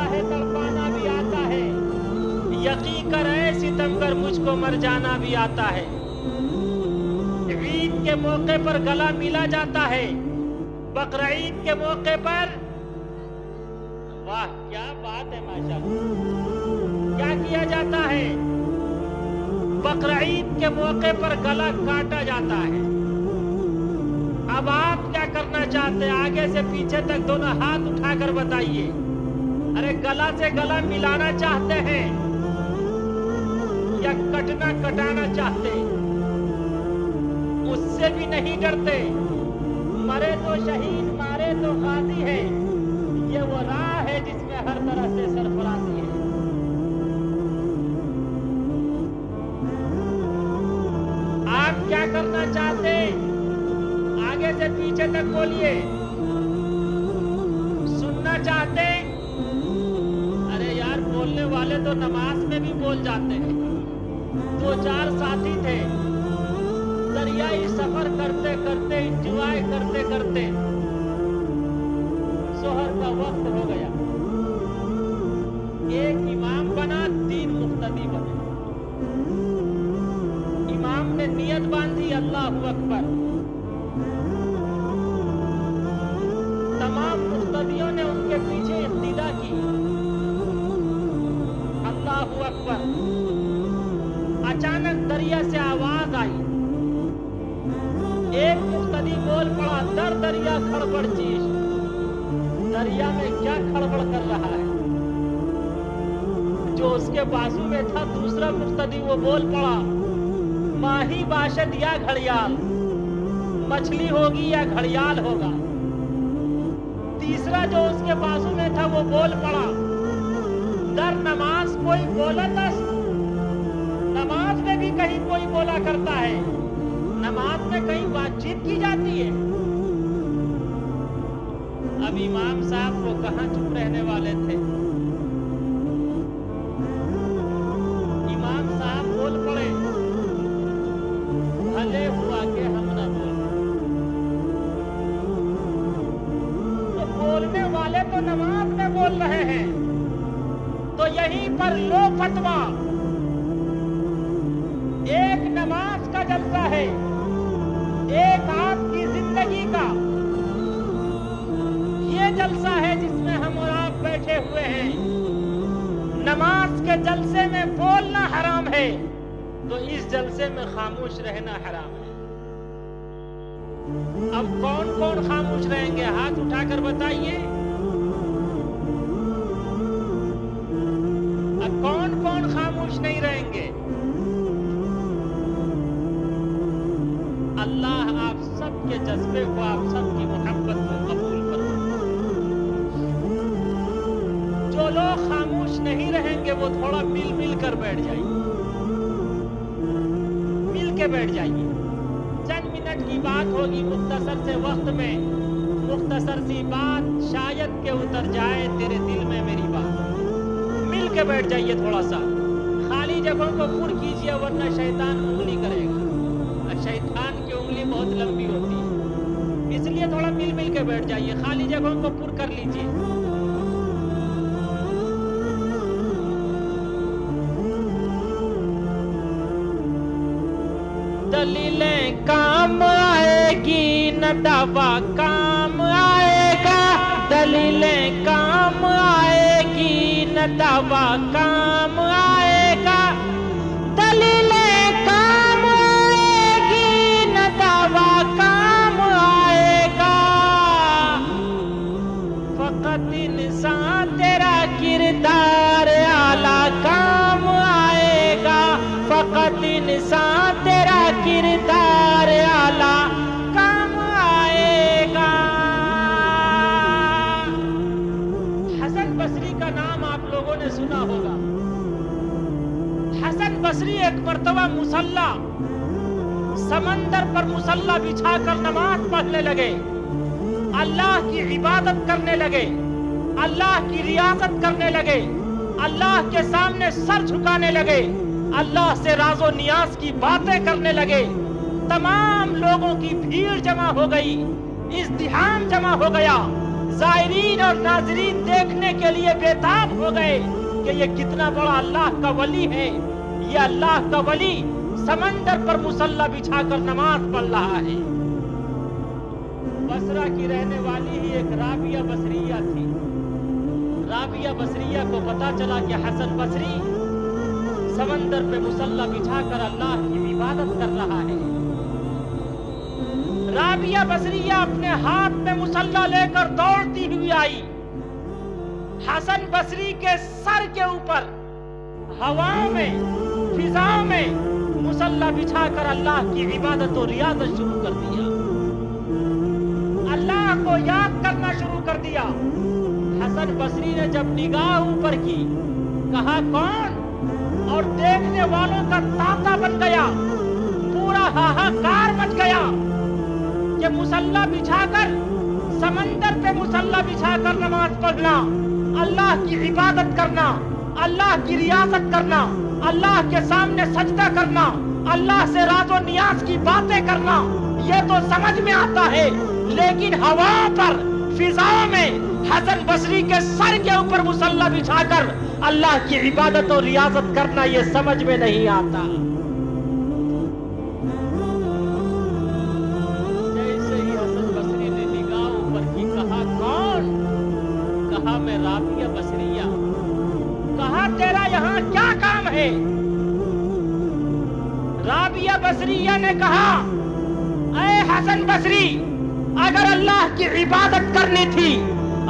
آتا ہے تڑپانا بھی آتا ہے، یقین کر اے ستمگر مجھ کو مر جانا بھی آتا ہے۔ عید کے موقع پر گلا ملا جاتا ہے، بقرعید کے موقع پر واہ کیا بات ہے ماشاءاللہ، کیا کیا جاتا ہے؟ بقرعید کے موقع پر گلا کاٹا جاتا ہے۔ اب آپ کیا کرنا چاہتے ہیں؟ آگے سے پیچھے تک دونوں ہاتھ اٹھا کر بتائیے۔ ارے گلا سے گلا ملانا چاہتے ہیں یا کٹنا کٹانا چاہتے؟ اس سے بھی نہیں ڈرتے۔ مرے تو شہید مارے تو غازی ہے، یہ وہ راہ ہے جس میں ہر طرح سے سرفرازی ہے۔ آپ کیا کرنا چاہتے؟ آگے سے پیچھے تک بولیے۔ سننا چاہتے؟ ارے یار بولنے والے تو نماز میں بھی بول جاتے ہیں۔ 2-4 ساتھی تھے، دریائی سفر کرتے کرتے انجوائے کرتے کرتے ظہر کا وقت ہو گیا۔ ایک امام بنا، 3 مقتدی بنے۔ امام نے نیت باندھی اللہ اکبر، تمام مقتدیوں نے ان کے پیچھے اقتدا کی، اللہ اکبر۔ اچانک دریا سے آواز آئی، ایک مقتدی بول پڑا، در دریا کھڑبڑ چیز، دریا میں کیا کھڑبڑ کر رہا ہے؟ جو اس کے بازو میں تھا دوسرا مقتدی وہ بول پڑا، ماہی باشد یا گھڑیال، مچھلی ہوگی یا گھڑیال ہوگا۔ تیسرا جو اس کے بازو میں تھا وہ بول پڑا، در نماز کوئی بولت است، نماز میں بھی کہیں کوئی بولا کرتا ہے، نماز میں کہیں بات چیت کی جاتی ہے۔ اب امام صاحب وہ کہاں چپ رہنے والے تھے، امام صاحب بول پڑے، بھلے ہوا کہ ہم نہ بولے۔ تو بولنے والے تو نماز میں بول رہے ہیں، تو یہیں پر لو فتویٰ، ایک نماز کا جلسہ ہے، ایک آپ کی زندگی کا یہ جلسہ ہے جس میں ہم اور آپ بیٹھے ہوئے ہیں۔ نماز کے جلسے میں بولنا حرام ہے تو اس جلسے میں خاموش رہنا حرام ہے۔ اب کون کون خاموش رہیں گے؟ ہاتھ اٹھا کر بتائیے۔ اب کون کون خاموش نہیں رہیں گے؟ اللہ آپ سب کے جذبے کو، آپ سب کی محبت کو قبول فرمائے۔ جو لوگ خاموش نہیں رہیں گے وہ تھوڑا مل کر بیٹھ جائیے، مل کے بیٹھ جائیے۔ چند منٹ کی بات ہوگی، مختصر سے وقت میں مختصر سی بات، شاید کہ اتر جائے تیرے دل میں میری بات۔ مل کے بیٹھ جائیے، تھوڑا سا خالی جگہوں کو پر کیجیے ورنہ شیطان انگلی کرے گا، اور شیطان کی انگلی بہت لمبی ہوتی ہے، اس لیے تھوڑا مل کے بیٹھ جائیے، خالی جگہوں کو پر کر لیجیے۔ دلیلیں کام آئے گی نہ دعویٰ کام آئے گا، دلیلیں کام آئے گی نہ دعویٰ کام آئے گا، دلیلیں کام آئے گی نہ دعویٰ کام آئے گا، فقط انسان تیرا کردار اعلیٰ کام آئے گا، فقط انسان تیرا کردار اعلیٰ کام آئے گا۔ حسن بصری کا نام آپ لوگوں نے سنا ہوگا۔ حسن بصری ایک مرتبہ مصلی، سمندر پر مصلی بچھا کر نماز پڑھنے لگے، اللہ کی عبادت کرنے لگے، اللہ کی ریاضت کرنے لگے، اللہ کے سامنے سر جھکانے لگے، اللہ سے راز و نیاز کی باتیں کرنے لگے۔ تمام لوگوں کی بھیڑ جمع ہو گئی، ازدحام جمع ہو گیا۔ زائرین اور ناظرین دیکھنے کے لیے بےتاب ہو گئے کہ یہ کتنا بڑا اللہ کا ولی ہے. یہ اللہ کا ولی سمندر پر مصلی بچھا کر نماز پڑھ رہا ہے. بصرہ کی رہنے والی ہی ایک رابعہ بصریہ تھی. رابعہ بصریہ کو پتا چلا کہ حسن بصری سمندر پہ مصلی بچھا کر اللہ کی عبادت کر رہا ہے. رابعہ بصریہ اپنے ہاتھ میں مصلی لے کر دوڑتی ہوئی آئی. حسن بصری کے سر کے اوپر ہواؤں میں فضاؤں میں مصلی بچھا کر اللہ کی عبادت و ریاضت شروع کر دیا. اللہ کو یاد کرنا شروع کر دیا. حسن بصری نے جب نگاہ اوپر کی کہا کون؟ اور دیکھنے والوں کا تانتا بن گیا. پورا ہاہاکار مچ گیا کہ مصلی بچھا کر سمندر پہ مصلی بچھا کر نماز پڑھنا، اللہ کی عبادت کرنا، اللہ کی ریاضت کرنا، اللہ کے سامنے سجدہ کرنا، اللہ سے راز و نیاز کی باتیں کرنا، یہ تو سمجھ میں آتا ہے. لیکن ہوا پر فضاؤں میں حسن بصری کے سر کے اوپر مصلی بچھا کر اللہ کی عبادت اور ریاضت کرنا یہ سمجھ میں نہیں آتا. جیسے ہی حسن بصری نے نگاہ اوپر کی کہا کون؟ کہا میں رابعہ بصریہ. کہا تیرا یہاں کیا کام ہے؟ رابعہ بصریہ نے کہا اے حسن بصری، اگر اللہ کی عبادت کرنی تھی،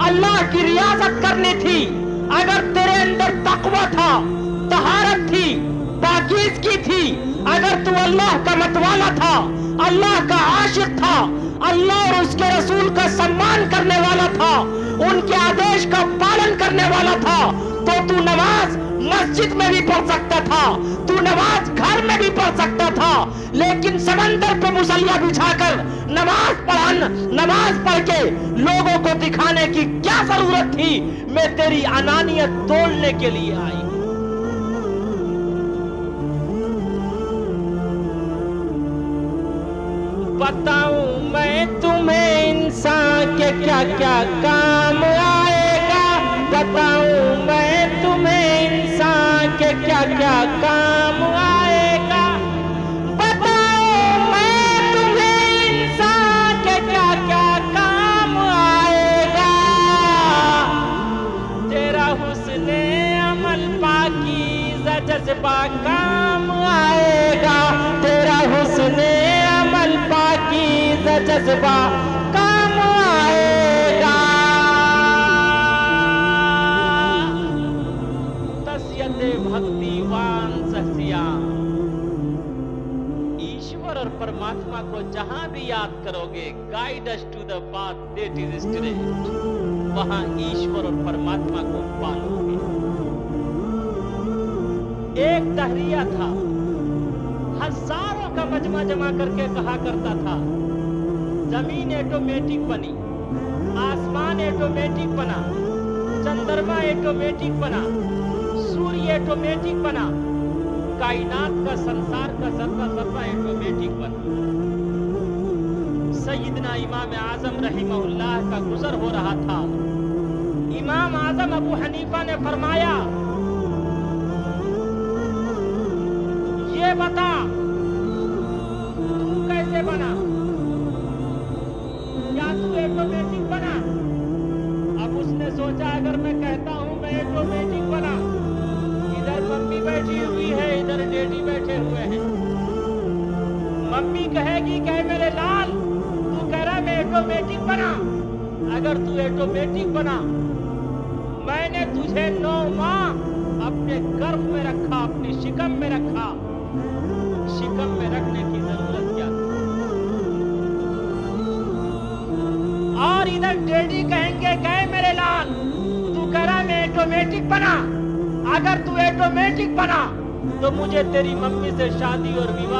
اللہ کی ریاضت کرنی تھی، اگر تیرے اندر تقوی تھا، طہارت تھی، پاکیزگی تھی، اگر تو اللہ کا متوالا تھا، اللہ کا عاشق تھا، اللہ اور اس کے رسول کا سمان کرنے والا تھا، ان کے آدیش کا پالن کرنے والا تھا، تو نماز مسجد میں بھی پڑھ سکتا تھا، تو نماز گھر میں بھی پڑھ سکتا تھا. لیکن سمندر پہ مصلی بچھا کر نماز پڑھ کے لوگوں کو دکھانے کی کیا ضرورت تھی؟ میں تیری انانیت تولنے کے لیے آئی. بتاؤں میں تمہیں انسان کے کیا کیا کام آئے گا. بتاؤں میں تمہیں انسان کے کیا کیا کام آئے گا. بتاؤں میں تمہیں انسان کے کیا کیا کام آئے گا. تیرا حسن عمل پاکیزہ جذبہ کام آئے گا. تیرا حسن عمل پاکیزہ جذبہ کام آئے گا. بھکتیوان شخصیاں ایشور اور پرماتما کو جہاں بھی یاد کرو گے، guide us to the path that is straight, وہاں ایشور اور پرماتما کو پالو گے. ایک دہریہ تھا، ہزاروں کا مجمع جمع کر کے کہا کرتا تھا زمین ایٹومیٹک بنی، آسمان ایٹومیٹک بنا، چندرما ایٹومیٹک بنا، سوریہ ایٹومیٹک بنا، کائنات کا سنسار کا ذرہ ذرہ ایٹومیٹک بنا. سیدنا امام اعظم رحمہ اللہ کا گزر ہو رہا تھا. امام اعظم ابو حنیفہ نے فرمایا یہ بتا تو کیسے بنا؟ کیا تو ایٹومیٹک بنا؟ اب اس نے سوچا اگر میں کہتا ہوں میں ایٹومیٹک بنا، ادھر ممی بیٹھی ہوئی ہے، ادھر ڈیڈی بیٹھے ہوئے ہیں، ممی کہے گی کہ میرے لال تو کہہ رہا میں ایٹومیٹک بنا. اگر تو ایٹومیٹک بنا، میں نے تجھے 9 ماہ اپنے گرب میں رکھا، اپنی شکم میں رکھا، شکم میں رکھنے کی ضرورت کیا تھی؟ اور ادھر ڈیڈی کہیں گے کہ میرے لال تو کہہ رہا میں ایٹومیٹک بنا، اگر تو ایٹومیٹک بنا تو مجھے تیری ممی سے شادی اور ویواہ